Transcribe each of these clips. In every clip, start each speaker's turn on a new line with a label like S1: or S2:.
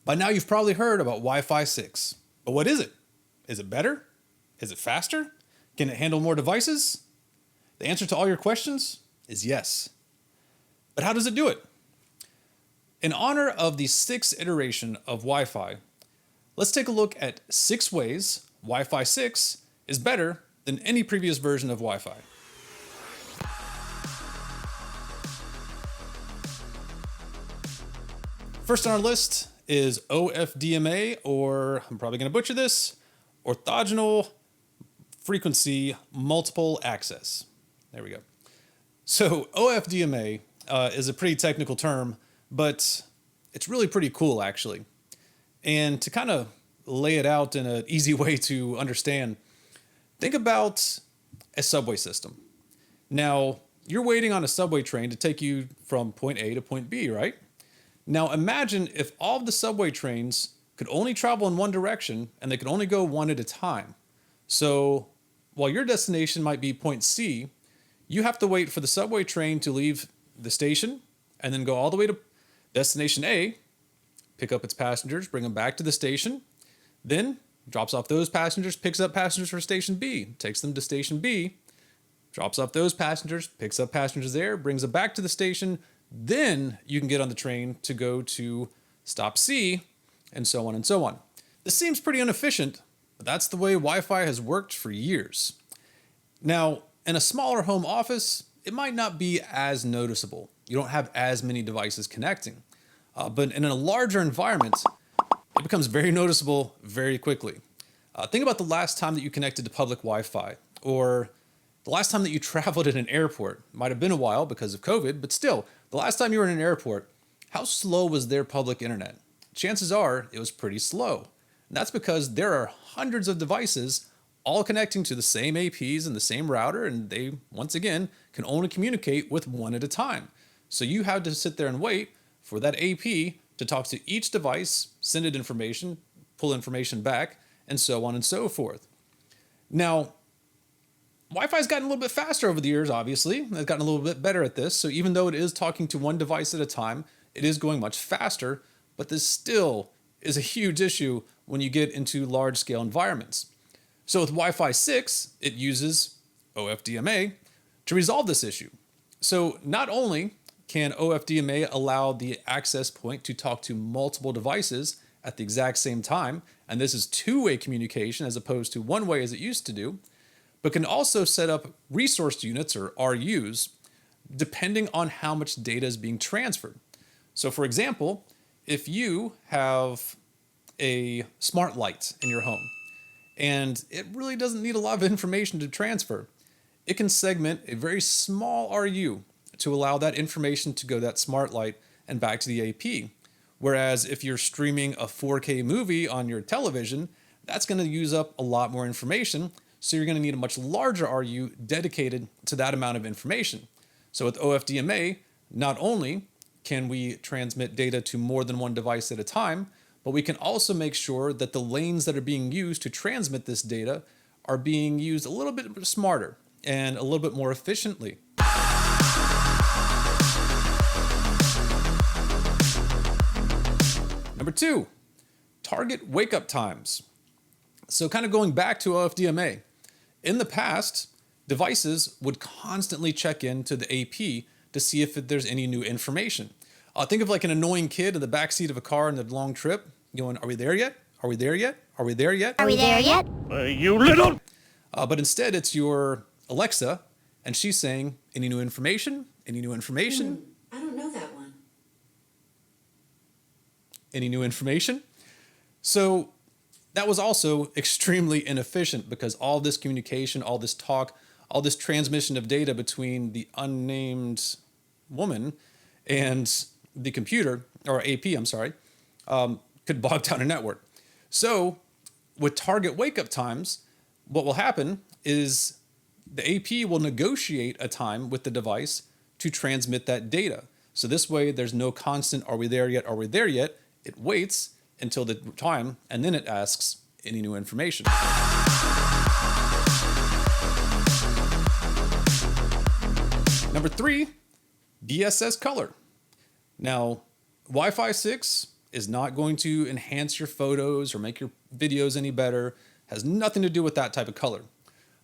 S1: By now you've probably heard about Wi-Fi 6, but what is it? Is it better? Is it faster? Can it handle more devices? The answer to all your questions is yes. But how does it do it? In honor of the 6th iteration of Wi-Fi, let's take a look at 6 ways Wi-Fi 6 is better than any previous version of Wi-Fi. First on our list is OFDMA, or I'm probably going to butcher this, orthogonal frequency multiple access. There we go. So OFDMA is a pretty technical term, but it's really pretty cool actually. And to kind of lay it out in an easy way to understand, think about a subway system. Now, you're waiting on a subway train to take you from point A to point B, right? Now imagine if all of the subway trains could only travel in one direction and they could only go one at a time. So while your destination might be point C, you have to wait for the subway train to leave the station and then go all the way to destination A, pick up its passengers, bring them back to the station, then drops off those passengers, picks up passengers for station B, takes them to station B, drops off those passengers, picks up passengers there, brings them back to the station. Then you can get on the train to go to stop C, and so on and so on. This seems pretty inefficient, but that's the way Wi-Fi has worked for years. Now, in a smaller home office, it might not be as noticeable. You don't have as many devices connecting. But in a larger environment, it becomes very noticeable very quickly. Think about the last time that you connected to public Wi-Fi, or the last time that you traveled at an airport. Might have been a while because of COVID, but still, the last time you were in an airport, how slow was their public internet? Chances are it was pretty slow. And that's because there are hundreds of devices all connecting to the same APs and the same router, and they, once again, can only communicate with one at a time. So you have to sit there and wait for that AP to talk to each device, send it information, pull information back, and so on and so forth. Now, Wi-Fi's gotten a little bit faster over the years, obviously. It's gotten a little bit better at this. So even though it is talking to one device at a time, it is going much faster, but this still is a huge issue when you get into large-scale environments. So with Wi-Fi 6, it uses OFDMA to resolve this issue. So not only can OFDMA allow the access point to talk to multiple devices at the exact same time, and this is two-way communication as opposed to one-way as it used to do, but can also set up resource units, or RUs, depending on how much data is being transferred. So for example, if you have a smart light in your home, and it really doesn't need a lot of information to transfer, it can segment a very small RU to allow that information to go to that smart light and back to the AP. Whereas if you're streaming a 4K movie on your television, that's going to use up a lot more information. So you're going to need a much larger RU dedicated to that amount of information. So with OFDMA, not only can we transmit data to more than one device at a time, but we can also make sure that the lanes that are being used to transmit this data are being used a little bit smarter and a little bit more efficiently. Number 2, target wake-up times. So kind of going back to OFDMA, in the past, devices would constantly check into the AP to see if there's any new information. Think of like an annoying kid in the backseat of a car in a long trip, going, "Are we there yet? Are we there yet? Are we there yet?
S2: Are we there yet?
S3: You little..."
S1: But instead, it's your Alexa, and she's saying, "Any new information? Any new information?
S2: I don't know that one.
S1: Any new information?" So that was also extremely inefficient because all this communication, all this talk, all this transmission of data between the unnamed woman and the computer, or AP, I'm sorry, could bog down a network. So with target wake-up times, what will happen is the AP will negotiate a time with the device to transmit that data. So this way, there's no constant, "Are we there yet? Are we there yet?" It waits until the time, and then it asks, "Any new information?" Number 3, BSS Color. Now, Wi-Fi 6 is not going to enhance your photos or make your videos any better. Has nothing to do with that type of color.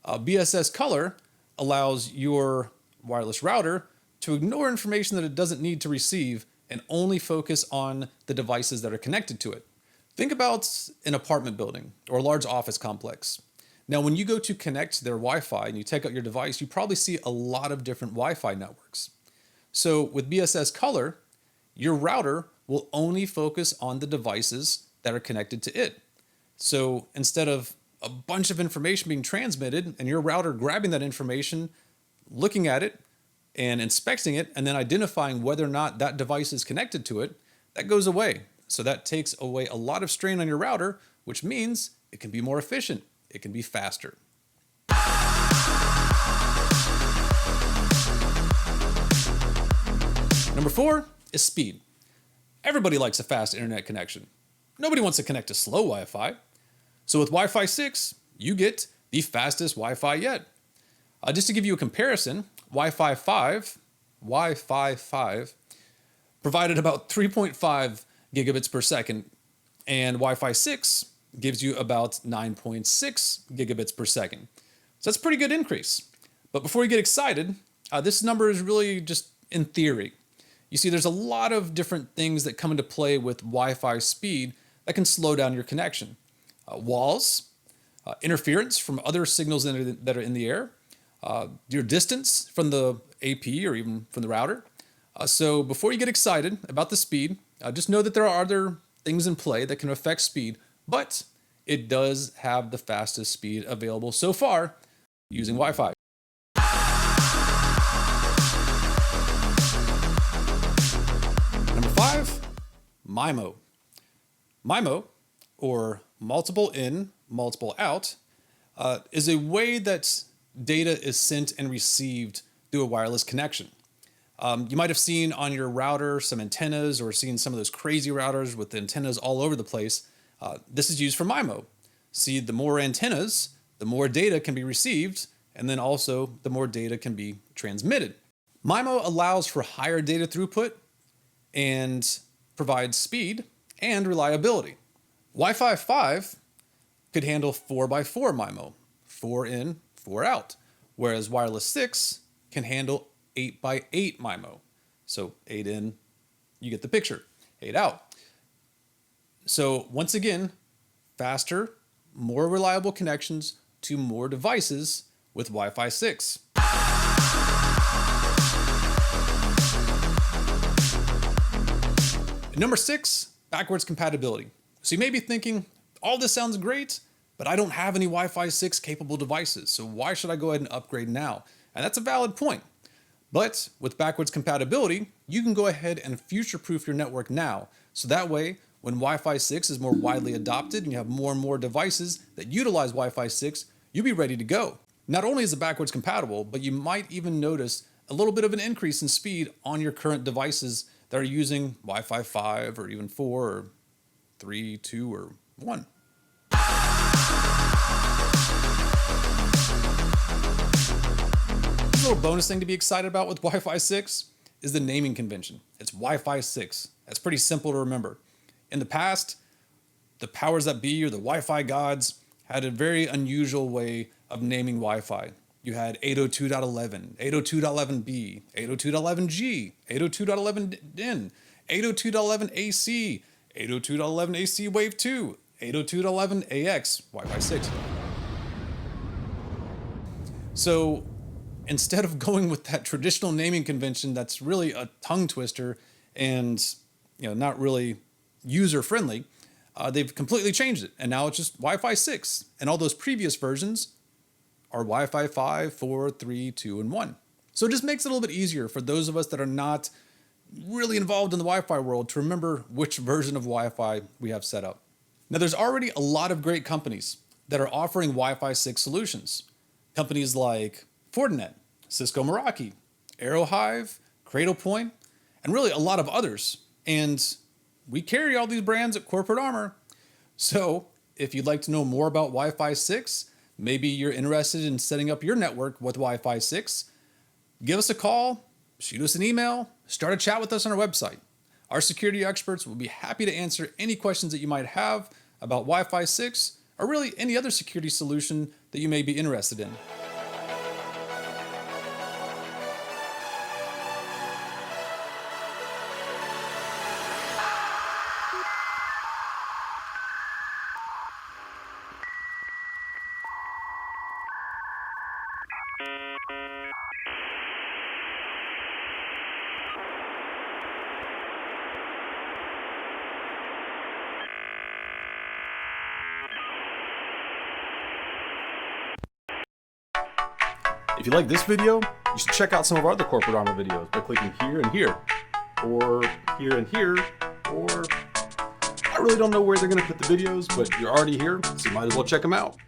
S1: BSS Color allows your wireless router to ignore information that it doesn't need to receive and only focus on the devices that are connected to it. Think about an apartment building or a large office complex. Now, when you go to connect their Wi-Fi and you take out your device, you probably see a lot of different Wi-Fi networks. So with BSS Color, your router will only focus on the devices that are connected to it. So instead of a bunch of information being transmitted and your router grabbing that information, looking at it and inspecting it, and then identifying whether or not that device is connected to it, that goes away. So that takes away a lot of strain on your router, which means it can be more efficient. It can be faster. Number 4 is speed. Everybody likes a fast internet connection. Nobody wants to connect to slow Wi-Fi. So with Wi-Fi 6, you get the fastest Wi-Fi yet. Just to give you a comparison, Wi-Fi 5 provided about 3.5 gigabits per second, and Wi-Fi 6 gives you about 9.6 gigabits per second. So that's a pretty good increase. But before you get excited, this number is really just in theory. You see, there's a lot of different things that come into play with Wi-Fi speed that can slow down your connection. Walls, interference from other signals that are in the air, your distance from the AP or even from the router. So before you get excited about the speed, just know that there are other things in play that can affect speed, but it does have the fastest speed available so far using Wi-Fi. Number 5, MiMo. MiMo, or multiple in, multiple out, is a way that data is sent and received through a wireless connection. You might have seen on your router some antennas or seen some of those crazy routers with the antennas all over the place. This is used for MiMo. See, the more antennas, the more data can be received, and then also the more data can be transmitted. MiMo allows for higher data throughput and provides speed and reliability. Wi-Fi 5 could handle 4x4 MiMo, 4 in, 4 out, whereas Wireless 6 can handle 8x8 MiMo. So 8 in, you get the picture, 8 out. So once again, faster, more reliable connections to more devices with Wi-Fi 6. Number 6, backwards compatibility. So you may be thinking, all this sounds great, but I don't have any Wi-Fi 6 capable devices, so why should I go ahead and upgrade now? And that's a valid point. But with backwards compatibility, you can go ahead and future-proof your network now. So that way, when Wi-Fi 6 is more widely adopted and you have more and more devices that utilize Wi-Fi 6, you'll be ready to go. Not only is it backwards compatible, but you might even notice a little bit of an increase in speed on your current devices that are using Wi-Fi 5 or even 4 or 3, 2, or 1. A little bonus thing to be excited about with Wi-Fi 6 is the naming convention. It's Wi-Fi 6. That's pretty simple to remember. In the past, the powers that be or the Wi-Fi gods had a very unusual way of naming Wi-Fi. You had 802.11, 802.11b, 802.11g, 802.11n, 802.11ac, 802.11ac wave 2, 802.11ax, Wi-Fi 6. So instead of going with that traditional naming convention that's really a tongue twister and not really user friendly, they've completely changed it. And now it's just Wi-Fi 6. And all those previous versions are Wi-Fi 5, 4, 3, 2, and 1. So it just makes it a little bit easier for those of us that are not really involved in the Wi-Fi world to remember which version of Wi-Fi we have set up. Now, there's already a lot of great companies that are offering Wi-Fi 6 solutions. Companies like Fortinet, Cisco Meraki, Aerohive, Cradlepoint, and really a lot of others. And we carry all these brands at Corporate Armor. So if you'd like to know more about Wi-Fi 6, maybe you're interested in setting up your network with Wi-Fi 6, give us a call, shoot us an email, start a chat with us on our website. Our security experts will be happy to answer any questions that you might have about Wi-Fi 6 or really any other security solution that you may be interested in.
S2: If you like this video, you should check out some of our other corporate armor videos by clicking here and here, or here and here, or I really don't know where they're going to put the videos, but you're already here, so you might as well check them out.